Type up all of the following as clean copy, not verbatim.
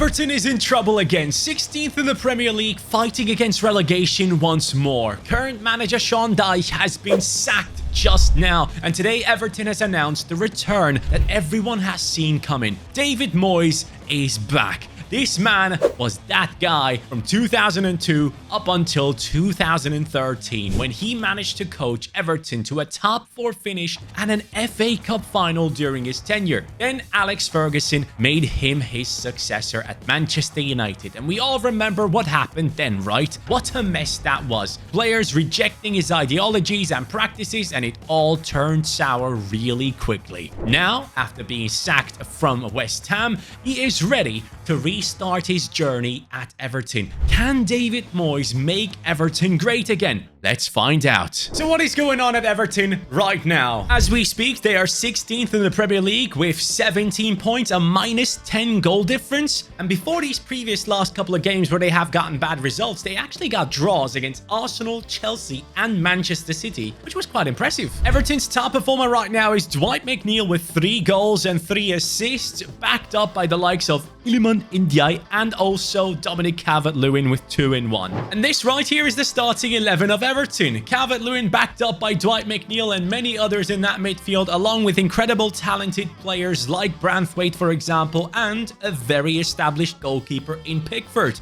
Everton is in trouble again, 16th in the Premier League, fighting against relegation once more. Current manager Sean Dyche has been sacked just now, and today Everton has announced the return that everyone has seen coming. David Moyes is back. This man was that guy from 2002 up until 2013 when he managed to coach Everton to a top 4 finish and an FA Cup final during his tenure. Then Alex Ferguson made him his successor at Manchester United, and we all remember what happened then, right? What a mess that was. Players rejecting his ideologies and practices, and it all turned sour really quickly. Now, after being sacked from West Ham, he is ready to restart his journey at Everton. Can David Moyes make Everton great again? Let's find out. So what is going on at Everton right now? As we speak, they are 16th in the Premier League with 17 points, a minus 10 goal difference. And before these previous last couple of games where they have gotten bad results, they actually got draws against Arsenal, Chelsea, and Manchester City, which was quite impressive. Everton's top performer right now is Dwight McNeil with 3 goals and 3 assists, backed up by the likes of Iliman Ndiaye and also Dominic Calvert-Lewin with 2 and 1. And this right here is the starting 11 of Everton. Calvert-Lewin backed up by Dwight McNeil and many others in that midfield, along with incredible talented players like Branthwaite, for example, and a very established goalkeeper in Pickford.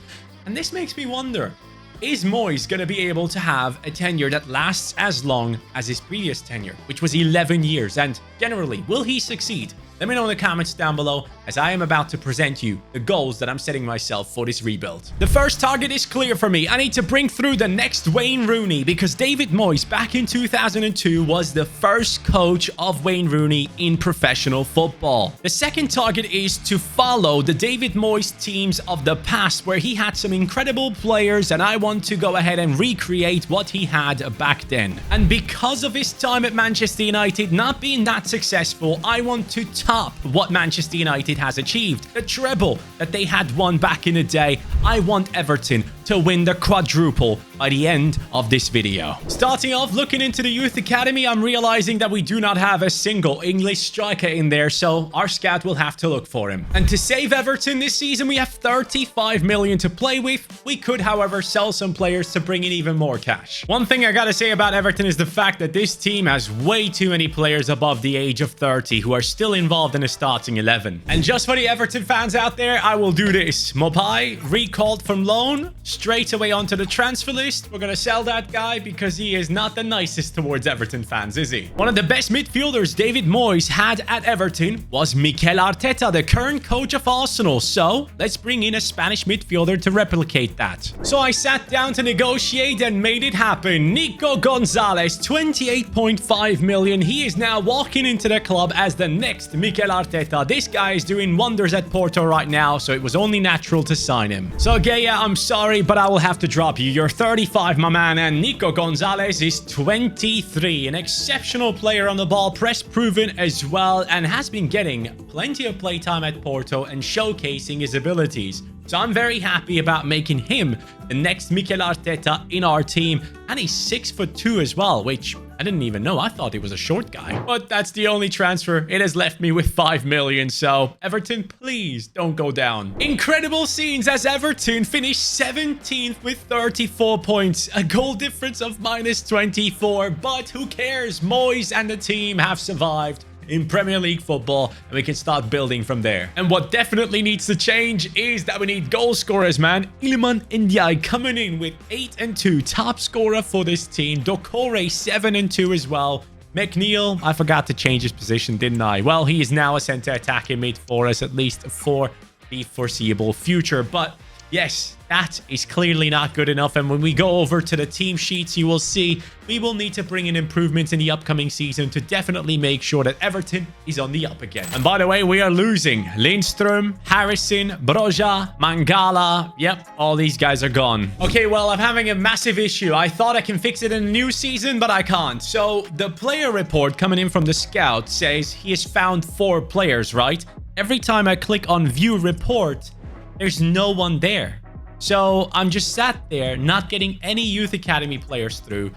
And this makes me wonder, is Moyes going to be able to have a tenure that lasts as long as his previous tenure, which was 11 years? And generally, will he succeed? Let me know in the comments down below, as I am about to present you the goals that I'm setting myself for this rebuild. The first target is clear for me. I need to bring through the next Wayne Rooney, because David Moyes back in 2002 was the first coach of Wayne Rooney in professional football. The second target is to follow the David Moyes teams of the past, where he had some incredible players, and I want to go ahead and recreate what he had back then. And because of his time at Manchester United not being that successful, I want to top what Manchester United has achieved. The treble that they had won back in the day. I want Everton to win the quadruple by the end of this video. Starting off, looking into the youth academy, I'm realizing that we do not have a single English striker in there, so our scout will have to look for him. And to save Everton this season, we have 35 million to play with. We could, however, sell some players to bring in even more cash. One thing I gotta say about Everton is the fact that this team has way too many players above the age of 30 who are still involved in a starting 11. And just for the Everton fans out there, I will do this. Mopai recalled from loan, straight away onto the transfer list. We're gonna sell that guy because he is not the nicest towards Everton fans, is he? One of the best midfielders David Moyes had at Everton was Mikel Arteta, the current coach of Arsenal. So let's bring in a Spanish midfielder to replicate that. So I sat down to negotiate and made it happen. Nico Gonzalez, 28.5 million. He is now walking into the club as the next Mikel Arteta. This guy is doing wonders at Porto right now, so it was only natural to sign him. So Gaya, I'm sorry, but I will have to drop you. You're 35, my man, and Nico Gonzalez is 23. An exceptional player on the ball, press proven as well, and has been getting plenty of playtime at Porto and showcasing his abilities. So I'm very happy about making him the next Mikel Arteta in our team. And he's 6'2" as well, which I didn't even know. I thought he was a short guy. But that's the only transfer. It has left me with 5 million. So Everton, please don't go down. Incredible scenes as Everton finished 17th with 34 points. A goal difference of minus 24. But who cares? Moyes and the team have survived in Premier League football, and we can start building from there. And what definitely needs to change is that we need goal scorers, man. Iliman Ndiaye coming in with 8 and 2, top scorer for this team. Dokore 7 and 2 as well. McNeil, I forgot to change his position, didn't I? Well, he is now a center attacking mid for us, at least for the foreseeable future. But yes, that is clearly not good enough. And when we go over to the team sheets, you will see we will need to bring in improvements in the upcoming season to definitely make sure that Everton is on the up again. And by the way, we are losing Lindstrom, Harrison, Broja, Mangala. Yep, all these guys are gone. Okay, well, I'm having a massive issue. I thought I can fix it in a new season, but I can't. So the player report coming in from the scout says he has found 4 players, right? Every time I click on view report, there's no one there. So I'm just sat there not getting any youth academy players through,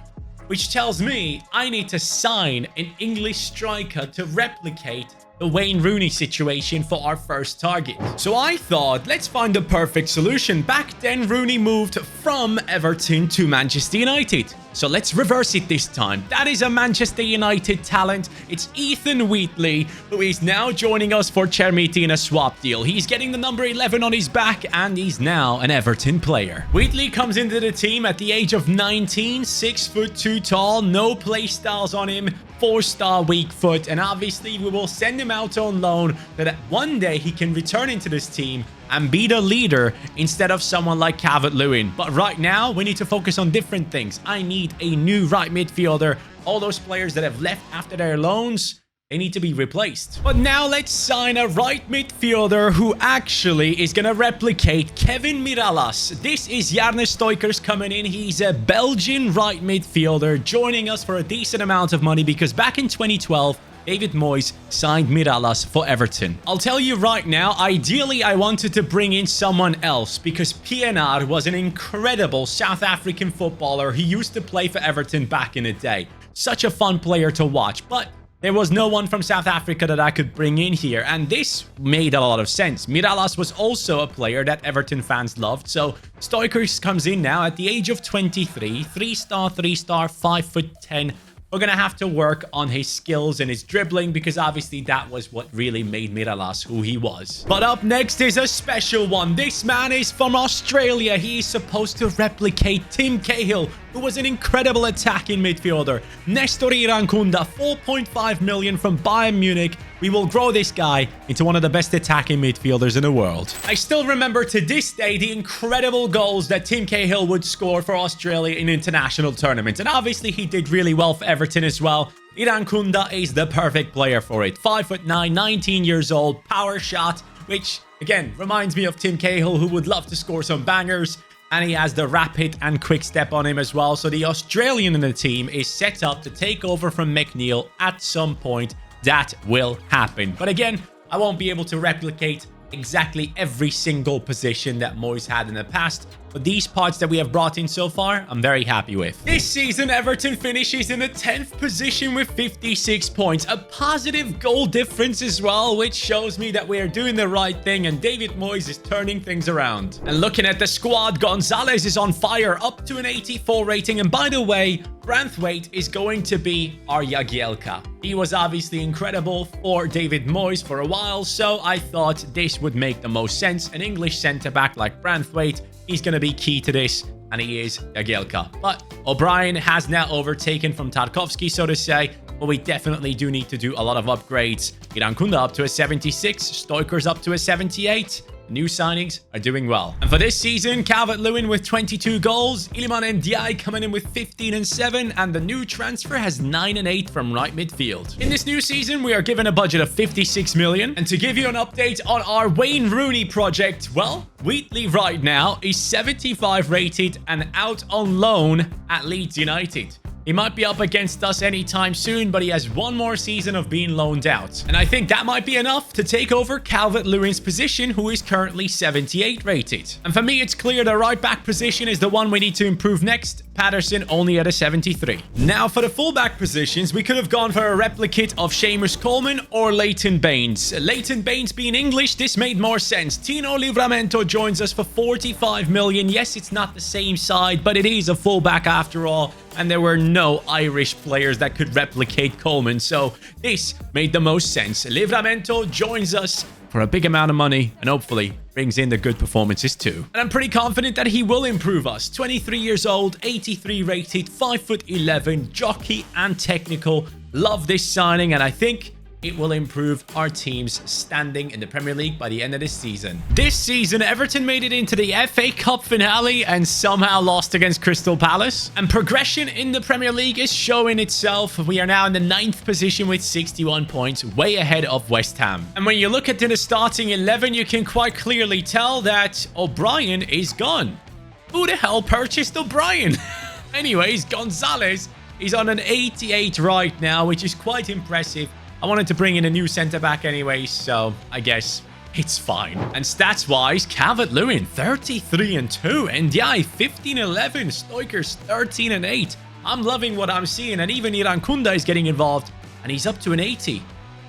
which tells me I need to sign an English striker to replicate the Wayne Rooney situation for our first target. So I thought, let's find the perfect solution. Back then, Rooney moved from Everton to Manchester United. So let's reverse it this time. That is a Manchester United talent. It's Ethan Wheatley, who is now joining us for Chermiti in a swap deal. He's getting the number 11 on his back, and he's now an Everton player. Wheatley comes into the team at the age of 19, 6'2" tall, no play styles on him, 4-star weak foot, and obviously we will send him out on loan so that one day he can return into this team and be the leader instead of someone like Calvert-Lewin. But right now, we need to focus on different things. I need a new right midfielder. All those players that have left after their loans, they need to be replaced. But now let's sign a right midfielder who actually is going to replicate Kevin Mirallas. This is Jarne Stoikers coming in. He's a Belgian right midfielder joining us for a decent amount of money because back in 2012, David Moyes signed Mirallas for Everton. I'll tell you right now, ideally I wanted to bring in someone else because PNR was an incredible South African footballer. He used to play for Everton back in the day. Such a fun player to watch, but there was no one from South Africa that I could bring in here, and this made a lot of sense. Mirallas was also a player that Everton fans loved, so Stoikers comes in now at the age of 23, 3-star, 5'10". We're going to have to work on his skills and his dribbling because obviously that was what really made Mirallas who he was. But up next is a special one. This man is from Australia. He is supposed to replicate Tim Cahill, who was an incredible attacking midfielder. Nestor Irankunda, 4.5 million from Bayern Munich. We will grow this guy into one of the best attacking midfielders in the world. I still remember to this day the incredible goals that Tim Cahill would score for Australia in international tournaments. And obviously he did really well for Everton as well. Irankunda is the perfect player for it. 5'9", 19 years old, power shot, which again reminds me of Tim Cahill, who would love to score some bangers. And he has the rapid and quick step on him as well. So the Australian in the team is set up to take over from McNeil at some point. That will happen. But again, I won't be able to replicate exactly every single position that Moyes had in the past. But these parts that we have brought in so far, I'm very happy with. This season, Everton finishes in the 10th position with 56 points. A positive goal difference as well, which shows me that we are doing the right thing and David Moyes is turning things around. And looking at the squad, Gonzalez is on fire, up to an 84 rating. And by the way, Branthwaite is going to be our Jagielka. He was obviously incredible for David Moyes for a while, so I thought this would make the most sense. An English centre-back like Branthwaite, he's going to be key to this, and he is Jagielka. But O'Brien has now overtaken from Tarkowski, so to say, but we definitely do need to do a lot of upgrades. Irankunda up to a 76, Stoikers up to a 78. New signings are doing well. And for this season, Calvert-Lewin with 22 goals, Iliman Ndiaye coming in with 15 and 7, and the new transfer has 9 and 8 from right midfield. In this new season, we are given a budget of 56 million. And to give you an update on our Wayne Rooney project, well, Wheatley right now is 75 rated and out on loan at Leeds United. He might be up against us anytime soon, but he has one more season of being loaned out. And I think that might be enough to take over Calvert-Lewin's position, who is currently 78 rated. And for me, it's clear the right back position is the one we need to improve next. Patterson only at a 73. Now for the fullback positions, we could have gone for a replicate of Seamus Coleman or Leighton Baines. Leighton Baines being English, this made more sense. Tino Livramento joins us for 45 million. Yes, it's not the same side, but it is a fullback after all. And there were no Irish players that could replicate Coleman, so this made the most sense. Livramento joins us for a big amount of money and hopefully brings in the good performances too. And I'm pretty confident that he will improve us. 23 years old, 83 rated, 5'11", jockey and technical. Love this signing, and I think it will improve our team's standing in the Premier League by the end of this season. This season, Everton made it into the FA Cup finale and somehow lost against Crystal Palace. And progression in the Premier League is showing itself. We are now in the 9th position with 61 points, way ahead of West Ham. And when you look at the starting 11, you can quite clearly tell that O'Brien is gone. Who the hell purchased O'Brien? Anyways, Gonzalez is on an 88 right now, which is quite impressive. I wanted to bring in a new centre-back anyway, so I guess it's fine. And stats-wise, Calvert-Lewin, 33 and 2. Ndiaye, 15 and 11. Stoikers, 13 and 8. I'm loving what I'm seeing, and even Irankunda is getting involved, and he's up to an 80.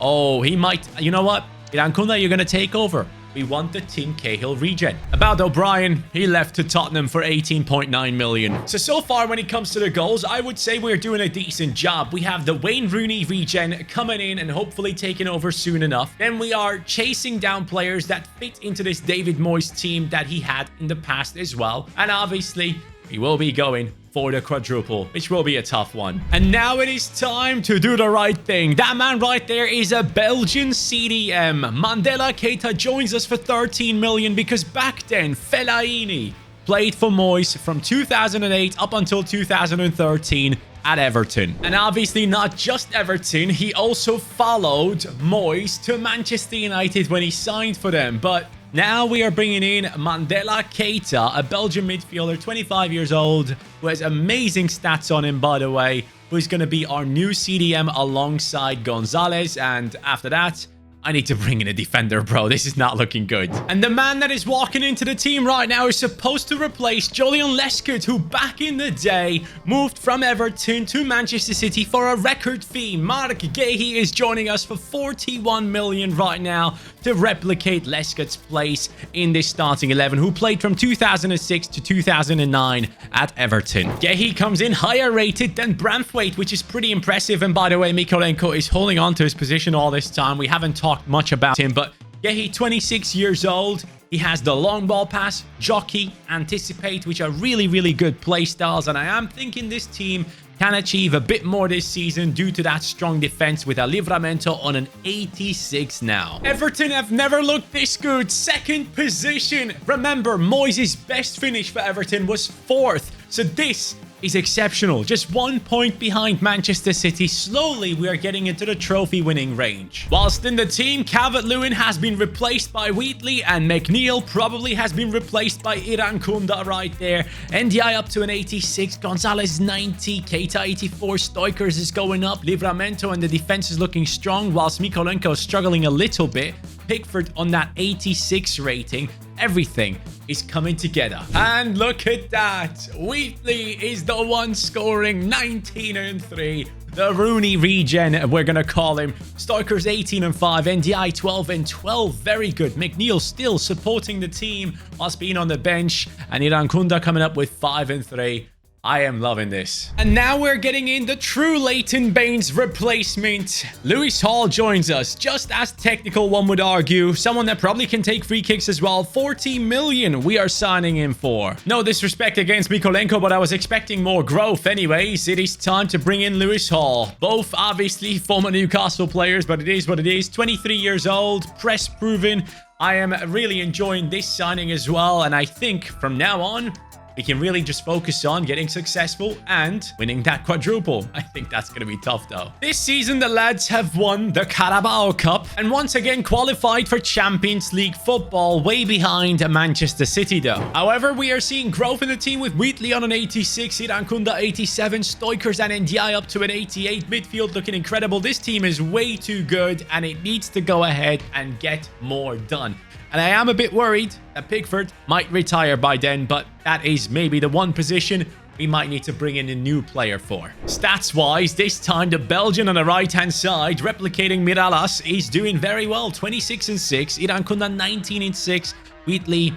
Oh, he might. You know what? Irankunda, you're going to take over. We want the Team Cahill regen. About O'Brien, he left to Tottenham for 18.9 million. So far when it comes to the goals, I would say we're doing a decent job. We have the Wayne Rooney regen coming in and hopefully taking over soon enough. Then we are chasing down players that fit into this David Moyes team that he had in the past as well. And obviously, we will be going for the quadruple, which will be a tough one. And now it is time to do the right thing. That man right there is a Belgian CDM. Mandela Keita joins us for 13 million because back then, Fellaini played for Moyes from 2008 up until 2013 at Everton. And obviously not just Everton, he also followed Moyes to Manchester United when he signed for them. But now we are bringing in Mandela Keita, a Belgian midfielder, 25 years old, who has amazing stats on him, by the way, who's going to be our new CDM alongside Gonzalez. And after that, I need to bring in a defender, bro. This is not looking good. And the man that is walking into the team right now is supposed to replace Julian Lescott, who back in the day moved from Everton to Manchester City for a record fee. Mark Guéhi is joining us for 41 million right now to replicate Lescott's place in this starting 11, who played from 2006 to 2009 at Everton. Guéhi comes in higher rated than Branthwaite, which is pretty impressive. And by the way, Mykolenko is holding on to his position all this time. We haven't talked much about him, but Guéhi, 26 years old. He has the long ball pass, jockey, anticipate, which are really, really good play styles. And I am thinking this team can achieve a bit more this season due to that strong defense with a Livramento on an 86 now. Everton have never looked this good. Second position. Remember, Moyes' best finish for Everton was 4th. So this is exceptional. Just 1 point behind Manchester City. Slowly, we are getting into the trophy-winning range. Whilst in the team, Calvert-Lewin has been replaced by Wheatley, and McNeil probably has been replaced by Irankunda right there. NDI up to an 86, Gonzalez 90, Keita 84, Stoikers is going up, Livramento and the defense is looking strong, whilst Mykolenko is struggling a little bit. Pickford on that 86 rating. Everything is coming together. And look at that. Wheatley is the one scoring 19 and 3. The Rooney regen, we're going to call him. Stoikers 18 and 5. NDI 12 and 12. Very good. McNeil still supporting the team whilst being on the bench. And Irankunda coming up with 5 and 3. I am loving this. And now we're getting in the true Leighton Baines replacement. Lewis Hall joins us. Just as technical, one would argue. Someone that probably can take free kicks as well. 40 million we are signing him for. No disrespect against Mykolenko, but I was expecting more growth anyways. It is time to bring in Lewis Hall. Both obviously former Newcastle players, but it is what it is. 23 years old, press proven. I am really enjoying this signing as well. And I think from now on, we can really just focus on getting successful and winning that quadruple. I think that's going to be tough though. This season, the lads have won the Carabao Cup and once again qualified for Champions League football, way behind Manchester City though. However, we are seeing growth in the team with Wheatley on an 86, Irankunda 87, Stoikers and NDI up to an 88. Midfield looking incredible. This team is way too good and it needs to go ahead and get more done. And I am a bit worried that Pickford might retire by then, but that is maybe the one position we might need to bring in a new player for. Stats-wise, this time the Belgian on the right-hand side, replicating Miralas, is doing very well. 26 and 6. Irankunda 19 and 6. Wheatley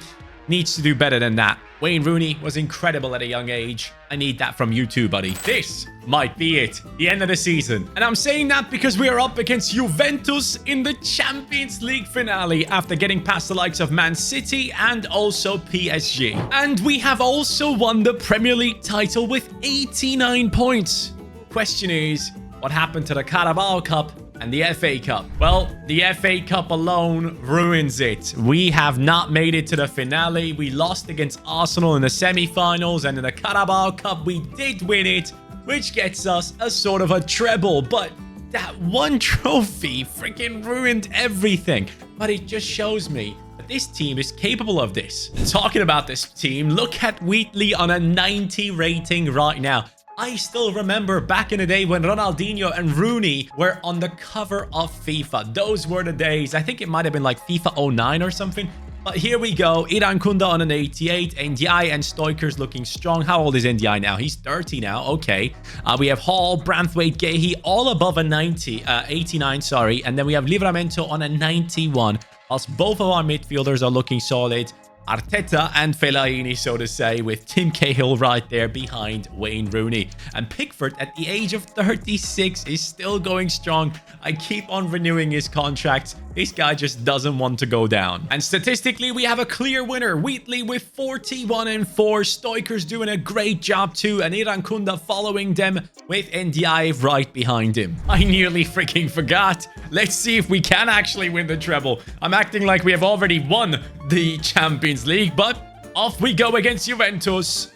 needs to do better than that. Wayne Rooney was incredible at a young age. I need that from you too, buddy. This might be it. The end of the season. And I'm saying that because we are up against Juventus in the Champions League finale after getting past the likes of Man City and also PSG. And we have also won the Premier League title with 89 points. Question is, what happened to the Carabao Cup and the FA Cup? Well, the FA Cup alone ruins it. We have not made it to the finale. We lost against Arsenal in the semi-finals, and in the Carabao Cup, we did win it, which gets us a sort of a treble. But that one trophy freaking ruined everything. But it just shows me that this team is capable of this. Talking about this team, look at Wheatley on a 90 rating right now. I still remember back in the day when Ronaldinho and Rooney were on the cover of FIFA. Those were the days. I think it might have been like FIFA 09 or something. But here we go. Iran Kunda on an 88. NDI and Stoikers looking strong. How old is NDI now? He's 30 now. Okay. We have Hall, Branthwaite, Gehi, all above a 89, sorry. And then we have Livramento on a 91. Whilst both of our midfielders are looking solid. Arteta and Fellaini, so to say, with Tim Cahill right there behind Wayne Rooney. And Pickford, at the age of 36, is still going strong. I keep on renewing his contracts. This guy just doesn't want to go down. And statistically, we have a clear winner. Wheatley with 41 and 4. Stoikers doing a great job too. And Iran Kunda following them with NDI right behind him. I nearly freaking forgot. Let's see if we can actually win the treble. I'm acting like we have already won the Champions League, but off we go against Juventus.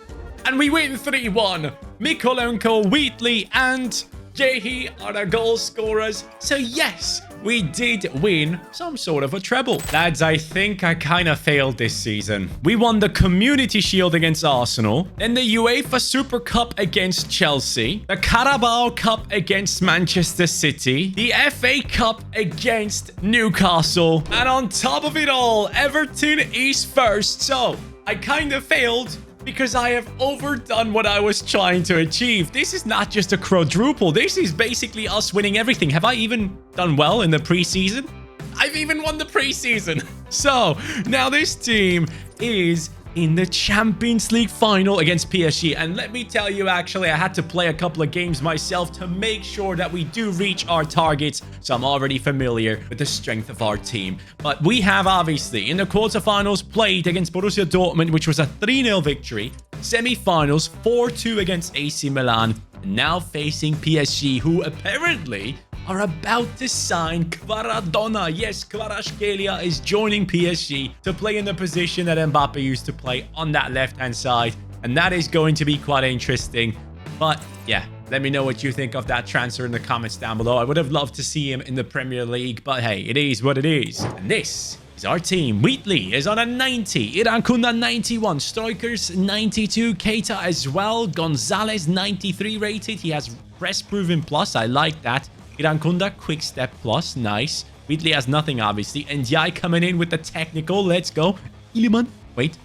And we win 3-1. Mikolenko, Wheatley, and Gehi are the goal scorers. So yes, we did win some sort of a treble. Lads, I think I kind of failed this season. We won the Community Shield against Arsenal, then the UEFA Super Cup against Chelsea, the Carabao Cup against Manchester City, the FA Cup against Newcastle, and on top of it all, Everton is first. So I kind of failed because I have overdone what I was trying to achieve. This is not just a quadruple. This is basically us winning everything. Have I even done well in the preseason? I've even won the preseason. So now this team is in the Champions League final against PSG. And let me tell you, actually, I had to play a couple of games myself to make sure that we do reach our targets. So I'm already familiar with the strength of our team. But we have, obviously, in the quarterfinals, played against Borussia Dortmund, which was a 3-0 victory. Semi-finals, 4-2 against AC Milan. And now facing PSG, who apparently are about to sign Kvaradona. Yes, Kvaratskhelia is joining PSG to play in the position that Mbappe used to play on that left-hand side. And that is going to be quite interesting. But yeah, let me know what you think of that transfer in the comments down below. I would have loved to see him in the Premier League, but hey, it is what it is. And this is our team. Wheatley is on a 90. Iran Kunda 91. Stoikers 92. Keita as well. Gonzalez 93 rated. He has press proven plus. I like that. Iran Kunda, quick step plus. Nice. Wheatley has nothing, obviously. Ndiaye coming in with the technical. Let's go. Iliman. Wait.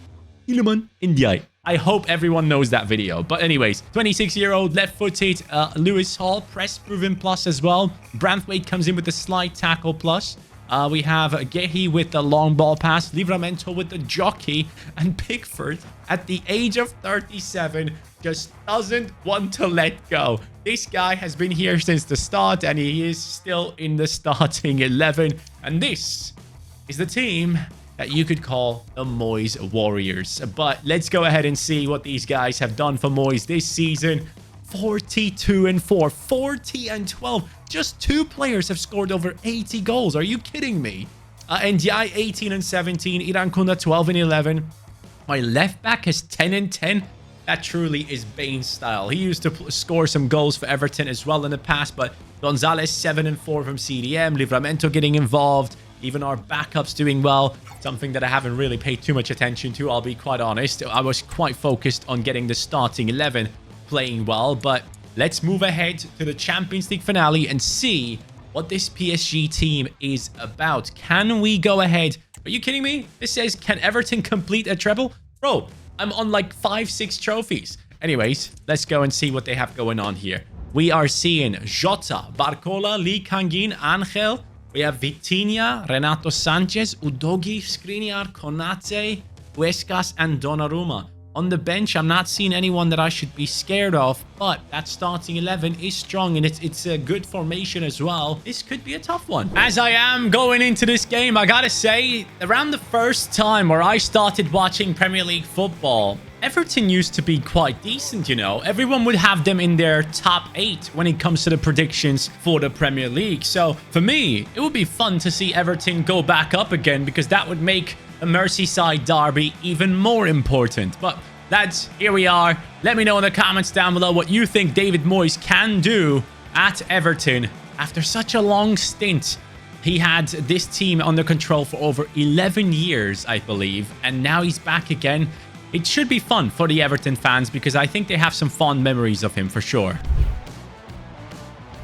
Iliman. Ndiaye. I hope everyone knows that video. But anyways, 26-year-old left-footed Lewis Hall. Press proven plus as well. Branthwaite comes in with the slide tackle plus. We have Gehi with the long ball pass. Livramento with the jockey. And Pickford, at the age of 37, just doesn't want to let go. This guy has been here since the start, and he is still in the starting 11. And this is the team that you could call the Moyes Warriors. But let's go ahead and see what these guys have done for Moyes this season. 42 and 4, 40 and 12. Just 2 players have scored over 80 goals. Are you kidding me? NDI 18 and 17, Iran Kunda 12 and 11. My left back has 10 and 10. That truly is Bane's style. He used to score some goals for Everton as well in the past, but Gonzalez 7 and 4 from CDM, Livramento getting involved, even our backups doing well. Something that I haven't really paid too much attention to, I'll be quite honest. I was quite focused on getting the starting 11 playing well, but let's move ahead to the Champions League finale and see what this PSG team is about. Can we go ahead? Are you kidding me? This says, can Everton complete a treble? Bro, I'm on like 5-6 trophies. Anyways, let's go and see what they have going on here. We are seeing Jota, Barcola, Lee Kangin, Angel. We have Vitinha, Renato Sanchez, Udogi, Skriniar, Konate, Huescas, and Donnarumma. On the bench, I'm not seeing anyone that I should be scared of, but that starting 11 is strong, and it's a good formation as well. This could be a tough one. As I am going into this game, I gotta say, around the first time where I started watching Premier League football, Everton used to be quite decent, you know. Everyone would have them in their top 8 when it comes to the predictions for the Premier League. So for me, it would be fun to see Everton go back up again, because that would make a Merseyside derby even more important. But lads, here we are. Let me know in the comments down below what you think David Moyes can do at Everton after such a long stint. He had this team under control for over 11 years, I believe, and now he's back again. It should be fun for the Everton fans, because I think they have some fond memories of him for sure.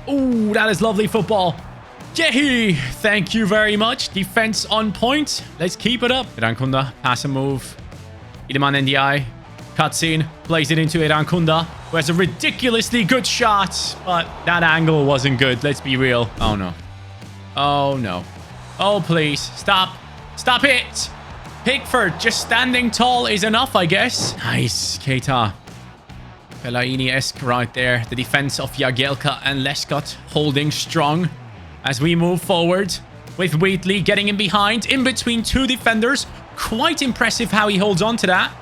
Ooh, that is lovely football. Gehi, thank you very much. Defense on point. Let's keep it up. Irankunda, pass and move. Iliman NDI. Cutscene. Plays it into Irankunda, who has a ridiculously good shot. But that angle wasn't good. Let's be real. Oh, no. Oh, no. Oh, please. Stop. Stop it. Pickford just standing tall is enough, I guess. Nice. Keita. Fellaini-esque right there. The defense of Jagielka and Lescott holding strong as we move forward with Wheatley getting in behind, in between two defenders. Quite impressive how he holds on to that.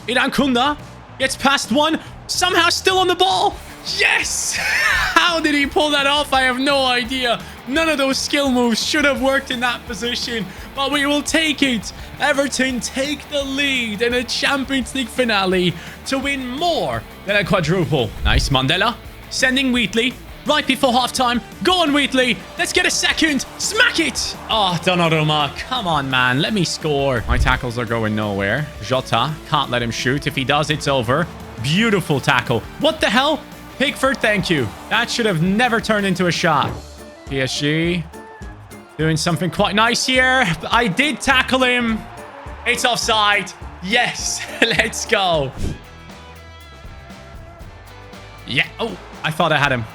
Irankunda gets past one, somehow still on the ball. Yes! How did he pull that off? I have no idea. None of those skill moves should have worked in that position, but we will take it. Everton take the lead in a Champions League finale to win more than a quadruple. Nice. Mandela sending Wheatley right before halftime. Go on, Wheatley. Let's get a second. Smack it. Oh, Donnarumma. Come on, man. Let me score. My tackles are going nowhere. Jota can't let him shoot. If he does, it's over. Beautiful tackle. What the hell? Pickford, thank you. That should have never turned into a shot. PSG doing something quite nice here. I did tackle him. It's offside. Yes. Let's go. Yeah. Oh, I thought I had him.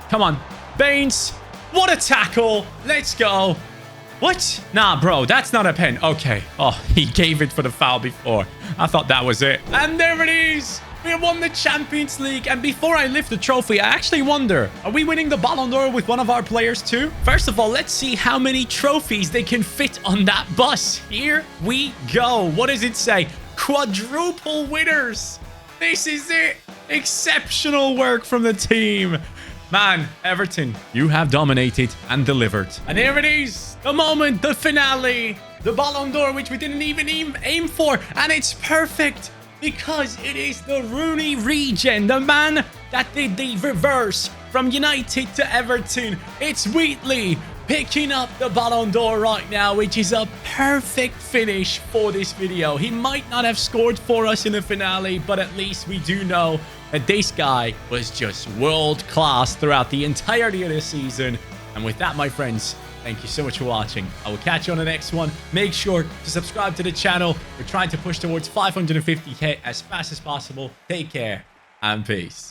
Come on. Baines. What a tackle. Let's go. What? Nah, bro. That's not a pen. Okay. Oh, he gave it for the foul before. I thought that was it. And there it is. We have won the Champions League. And before I lift the trophy, I actually wonder, are we winning the Ballon d'Or with one of our players too? First of all, let's see how many trophies they can fit on that bus. Here we go. What does it say? Quadruple winners. This is it. Exceptional work from the team. Man, Everton, you have dominated and delivered. And here it is. The moment, the finale. The Ballon d'Or, which we didn't even aim for. And it's perfect. Because it is the Rooney regen, the man that did the reverse from United to Everton. It's Wheatley picking up the Ballon d'Or right now, which is a perfect finish for this video. He might not have scored for us in the finale, but at least we do know that this guy was just world class throughout the entirety of this season. And with that, my friends, thank you so much for watching. I will catch you on the next one. Make sure to subscribe to the channel. We're trying to push towards 550k as fast as possible. Take care and peace.